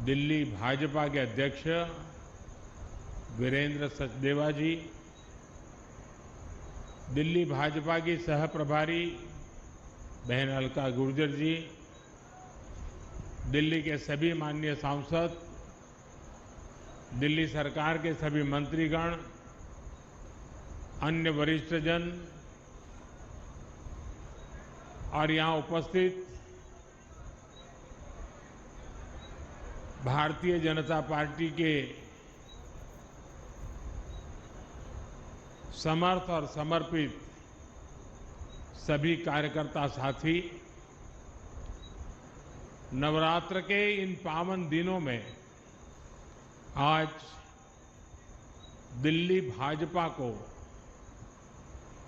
दिल्ली भाजपा के अध्यक्ष वीरेंद्र सचदेवा जी, दिल्ली भाजपा की सह प्रभारी बहन अलका गुर्जर जी, दिल्ली के सभी माननीय सांसद, दिल्ली सरकार के सभी मंत्रीगण, अन्य वरिष्ठजन और यहां उपस्थित भारतीय जनता पार्टी के समर्थ और समर्पित सभी कार्यकर्ता साथी, नवरात्र के इन पावन दिनों में आज दिल्ली भाजपा को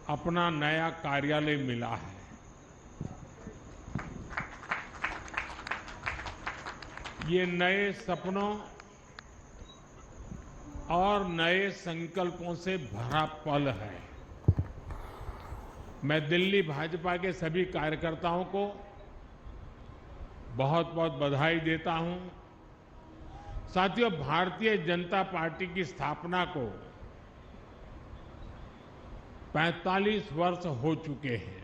अपना नया कार्यालय मिला है। ये नए सपनों और नए संकल्पों से भरा पल है। मैं दिल्ली भाजपा के सभी कार्यकर्ताओं को बहुत बहुत बधाई देता हूं। साथियों, भारतीय जनता पार्टी की स्थापना को 45 वर्ष हो चुके हैं।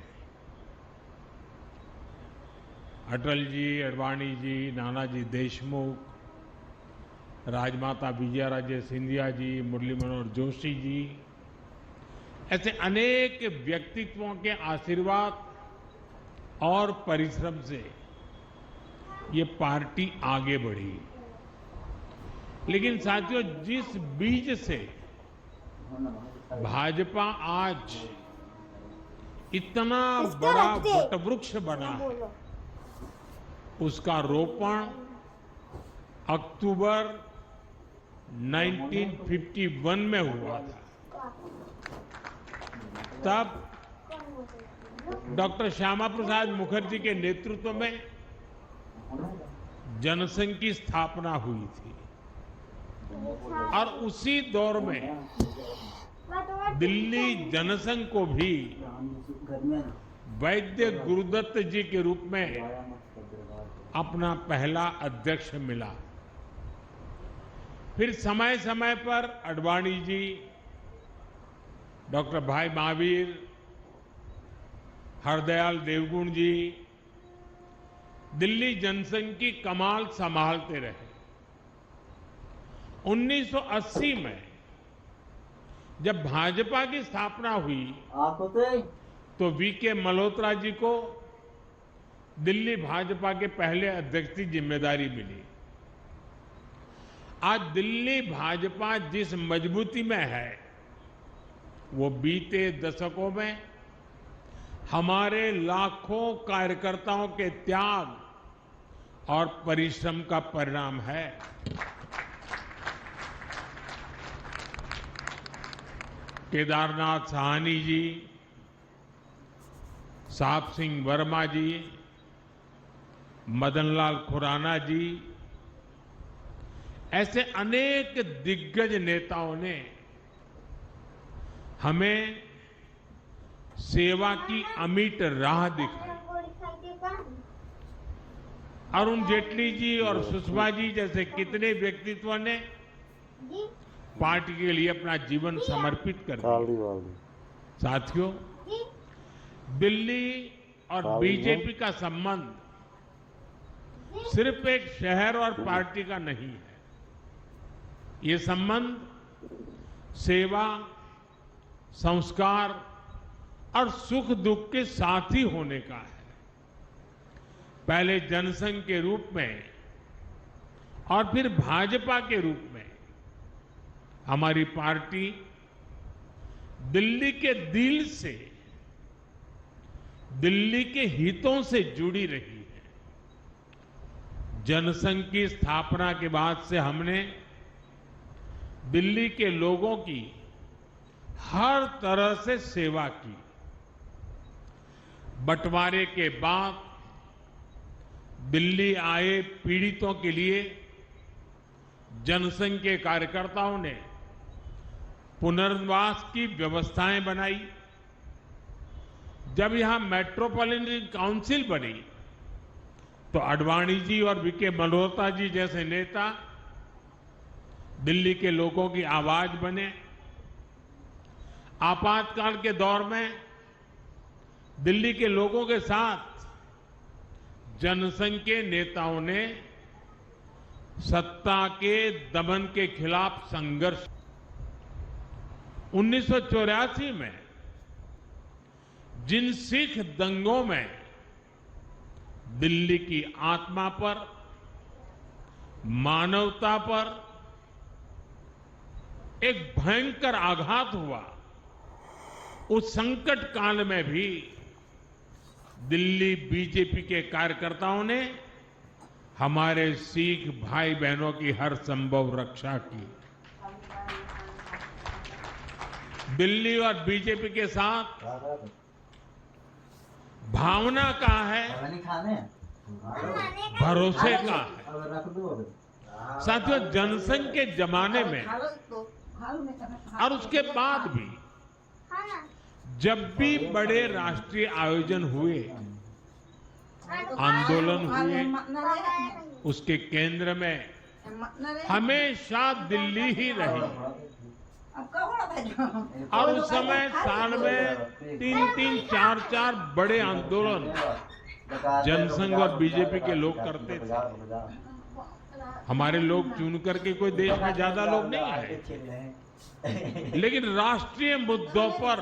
अटल जी, अडवाणी जी, नानाजी देशमुख, राजमाता विजयाराजे सिंधिया जी, मुरली मनोहर जोशी जी, ऐसे अनेक व्यक्तित्वों के आशीर्वाद और परिश्रम से ये पार्टी आगे बढ़ी। लेकिन साथियों, जिस बीज से भाजपा आज इतना बड़ा वटवृक्ष बना है, उसका रोपण अक्टूबर 1951 में हुआ था। तब डॉक्टर श्यामा प्रसाद मुखर्जी के नेतृत्व में जनसंघ की स्थापना हुई थी और उसी दौर में दिल्ली जनसंघ को भी वैद्य गुरुदत्त जी के रूप में अपना पहला अध्यक्ष मिला। फिर समय समय पर अडवाणी जी, डॉक्टर भाई महावीर, हरदयाल देवगुण जी दिल्ली जनसंघ की कमान संभालते रहे। 1980 में जब भाजपा की स्थापना हुई तो वीके मल्होत्रा जी को दिल्ली भाजपा के पहले अध्यक्ष की जिम्मेदारी मिली। आज दिल्ली भाजपा जिस मजबूती में है, वो बीते दशकों में हमारे लाखों कार्यकर्ताओं के त्याग और परिश्रम का परिणाम है। केदारनाथ साहनी जी, साहब सिंह वर्मा जी, मदनलाल खुराना जी, ऐसे अनेक दिग्गज नेताओं ने हमें सेवा की अमिट राह दिखाई। अरुण जेटली जी और सुषमा जी जैसे कितने व्यक्तित्वों ने पार्टी के लिए अपना जीवन समर्पित कर दिया। साथियों, दिल्ली और बीजेपी का संबंध सिर्फ एक शहर और पार्टी का नहीं है। ये संबंध सेवा, संस्कार और सुख दुख के साथी होने का है। पहले जनसंघ के रूप में और फिर भाजपा के रूप में हमारी पार्टी दिल्ली के दिल से, दिल्ली के हितों से जुड़ी रही है। जनसंघ की स्थापना के बाद से हमने दिल्ली के लोगों की हर तरह से सेवा की। बंटवारे के बाद दिल्ली आए पीड़ितों के लिए जनसंघ के कार्यकर्ताओं ने पुनर्वास की व्यवस्थाएं बनाई। जब यहां मेट्रोपॉलिटन काउंसिल बनी तो आडवाणी जी और वीके मल्होत्रा जी जैसे नेता दिल्ली के लोगों की आवाज बने। आपातकाल के दौर में दिल्ली के लोगों के साथ जनसंघ के नेताओं ने सत्ता के दमन के खिलाफ संघर्ष। 1984 में जिन सिख दंगों में दिल्ली की आत्मा पर, मानवता पर एक भयंकर आघात हुआ, उस संकट काल में भी दिल्ली बीजेपी के कार्यकर्ताओं ने हमारे सिख भाई बहनों की हर संभव रक्षा की। दिल्ली और बीजेपी के साथ भावना का है, भरोसे का है। साथियों, जनसंघ के जमाने में और उसके बाद भी जब भी बड़े राष्ट्रीय आयोजन हुए, आंदोलन हुए, उसके केंद्र में हमेशा दिल्ली ही रही। और उस समय साल में 3-3, 4-4 बड़े आंदोलन जनसंघ और बीजेपी के लोग करते थे। हमारे लोग चुन करके कोई देश में ज्यादा लोग नहीं आए, लेकिन राष्ट्रीय मुद्दों पर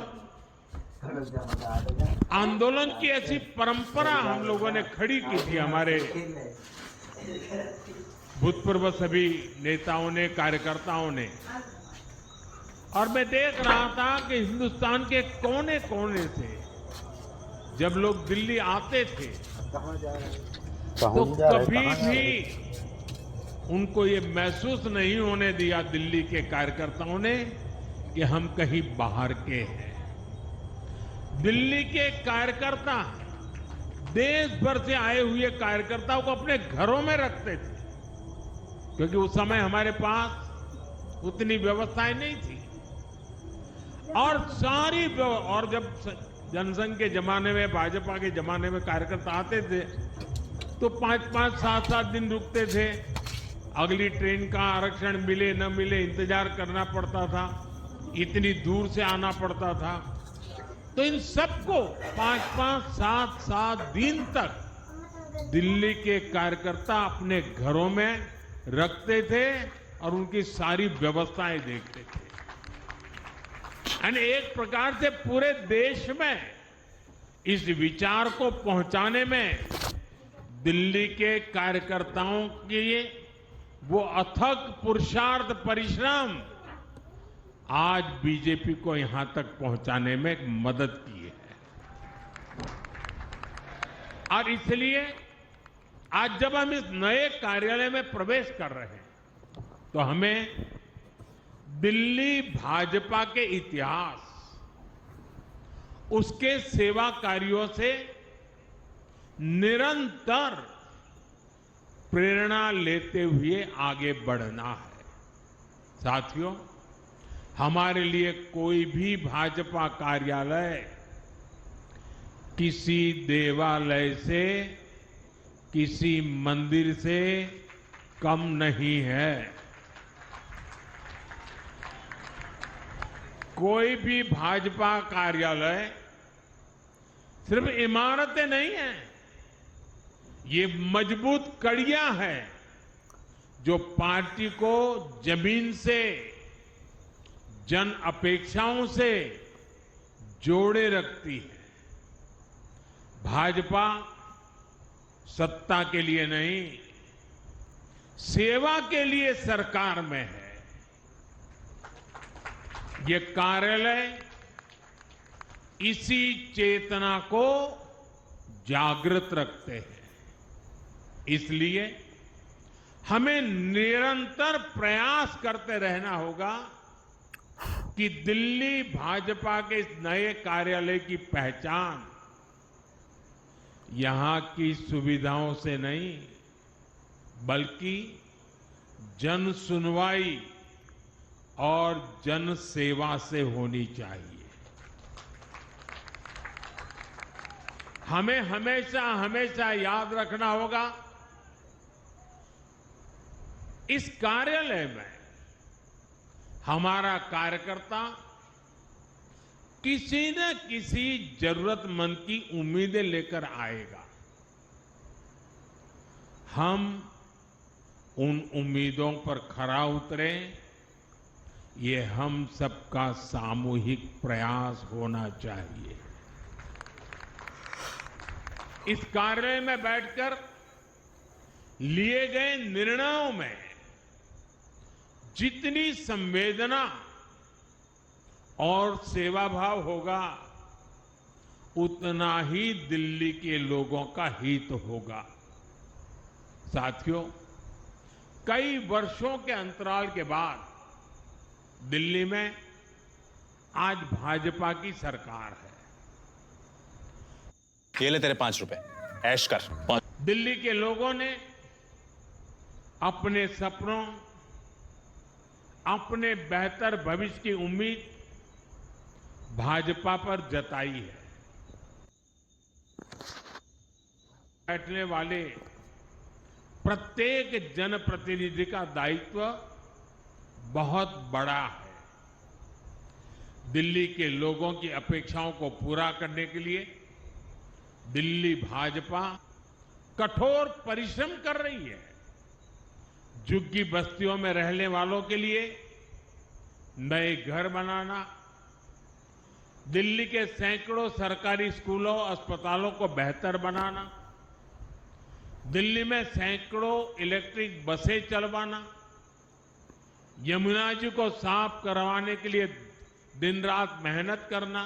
आंदोलन की ऐसी परंपरा हम लोगों ने खड़ी की थी। हमारे भूतपूर्व सभी नेताओं ने, कार्यकर्ताओं ने। और मैं देख रहा था कि हिंदुस्तान के कोने कोने से जब लोग दिल्ली आते थे तो कभी भी उनको ये महसूस नहीं होने दिया दिल्ली के कार्यकर्ताओं ने कि हम कहीं बाहर के हैं। दिल्ली के कार्यकर्ता देश भर से आए हुए कार्यकर्ताओं को अपने घरों में रखते थे, क्योंकि उस समय हमारे पास उतनी व्यवस्थाएं नहीं थी। और जब जनसंघ के जमाने में, भाजपा के जमाने में कार्यकर्ता आते थे तो 5-5, 7-7 दिन रुकते थे। अगली ट्रेन का आरक्षण मिले न मिले इंतजार करना पड़ता था, इतनी दूर से आना पड़ता था। तो इन सबको 5-5, 7-7 दिन तक दिल्ली के कार्यकर्ता अपने घरों में रखते थे और उनकी सारी व्यवस्थाएं देखते थे। यानी एक प्रकार से पूरे देश में इस विचार को पहुंचाने में दिल्ली के कार्यकर्ताओं के वो अथक पुरुषार्थ, परिश्रम आज बीजेपी को यहां तक पहुंचाने में मदद की है। और इसलिए आज जब हम इस नए कार्यालय में प्रवेश कर रहे हैं तो हमें दिल्ली भाजपा के इतिहास, उसके सेवा कार्यों से निरंतर प्रेरणा लेते हुए आगे बढ़ना है। साथियों, हमारे लिए कोई भी भाजपा कार्यालय किसी देवालय से, किसी मंदिर से कम नहीं है। कोई भी भाजपा कार्यालय सिर्फ इमारतें नहीं हैं, ये मजबूत कड़ियां हैं जो पार्टी को जमीन से, जन अपेक्षाओं से जोड़े रखती है। भाजपा सत्ता के लिए नहीं, सेवा के लिए सरकार में है। ये कार्यालय इसी चेतना को जागृत रखते हैं। इसलिए हमें निरंतर प्रयास करते रहना होगा कि दिल्ली भाजपा के इस नए कार्यालय की पहचान यहां की सुविधाओं से नहीं, बल्कि जन सुनवाई और जन सेवा से होनी चाहिए। हमें हमेशा हमेशा याद रखना होगा इस कार्यालय में हमारा कार्यकर्ता किसी न किसी जरूरतमंद की उम्मीदें लेकर आएगा। हम उन उम्मीदों पर खरा उतरे, ये हम सबका सामूहिक प्रयास होना चाहिए। इस कार्यालय में बैठकर लिए गए निर्णयों में जितनी संवेदना और सेवाभाव होगा, उतना ही दिल्ली के लोगों का हित होगा। साथियों, कई वर्षों के अंतराल के बाद दिल्ली में आज भाजपा की सरकार है। ये ले तेरे 5 रुपए, ऐश कर। दिल्ली के लोगों ने अपने सपनों, अपने बेहतर भविष्य की उम्मीद भाजपा पर जताई है। बैठने वाले प्रत्येक जनप्रतिनिधि का दायित्व बहुत बड़ा है। दिल्ली के लोगों की अपेक्षाओं को पूरा करने के लिए दिल्ली भाजपा कठोर परिश्रम कर रही है। झुग्गी बस्तियों में रहने वालों के लिए नए घर बनाना, दिल्ली के सैकड़ों सरकारी स्कूलों, अस्पतालों को बेहतर बनाना, दिल्ली में सैकड़ों इलेक्ट्रिक बसें चलवाना, यमुना जी को साफ करवाने के लिए दिन रात मेहनत करना,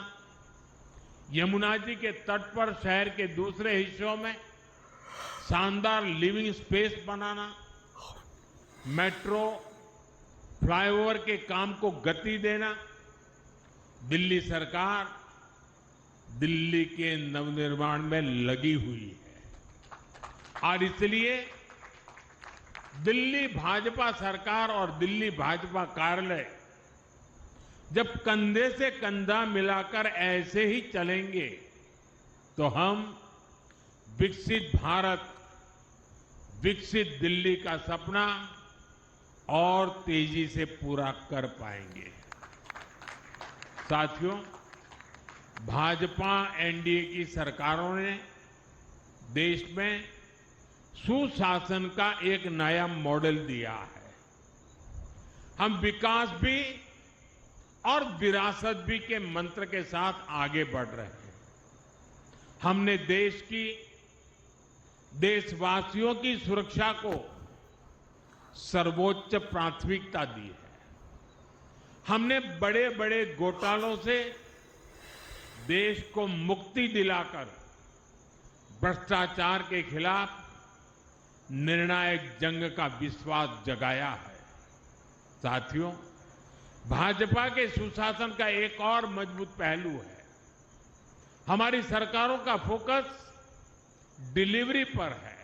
यमुना जी के तट पर शहर के दूसरे हिस्सों में शानदार लिविंग स्पेस बनाना, मेट्रो, फ्लाईओवर के काम को गति देना। दिल्ली सरकार दिल्ली के नवनिर्माण में लगी हुई है और इसलिए दिल्ली भाजपा सरकार और दिल्ली भाजपा कार्यालय जब कंधे से कंधा मिलाकर ऐसे ही चलेंगे तो हम विकसित भारत, विकसित दिल्ली का सपना और तेजी से पूरा कर पाएंगे। साथियों, भाजपा एनडीए की सरकारों ने देश में सुशासन का एक नया मॉडल दिया है। हम विकास भी और विरासत भी के मंत्र के साथ आगे बढ़ रहे हैं। हमने देश की, देशवासियों की सुरक्षा को सर्वोच्च प्राथमिकता दी है। हमने बड़े बड़े घोटालों से देश को मुक्ति दिलाकर भ्रष्टाचार के खिलाफ निर्णायक जंग का विश्वास जगाया है। साथियों, भाजपा के सुशासन का एक और मजबूत पहलू है। हमारी सरकारों का फोकस डिलीवरी पर है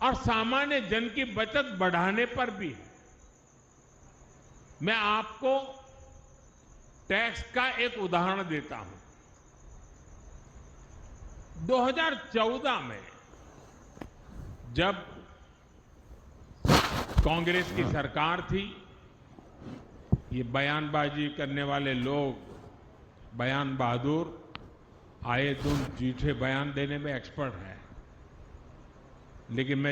और सामान्य जन की बचत बढ़ाने पर भी है। मैं आपको टैक्स का एक उदाहरण देता हूं। 2014 में जब कांग्रेस की सरकार थी, ये बयानबाजी करने वाले लोग, बयान बहादुर, आए दिन झूठे बयान देने में एक्सपर्ट हैं, लेकिन मैं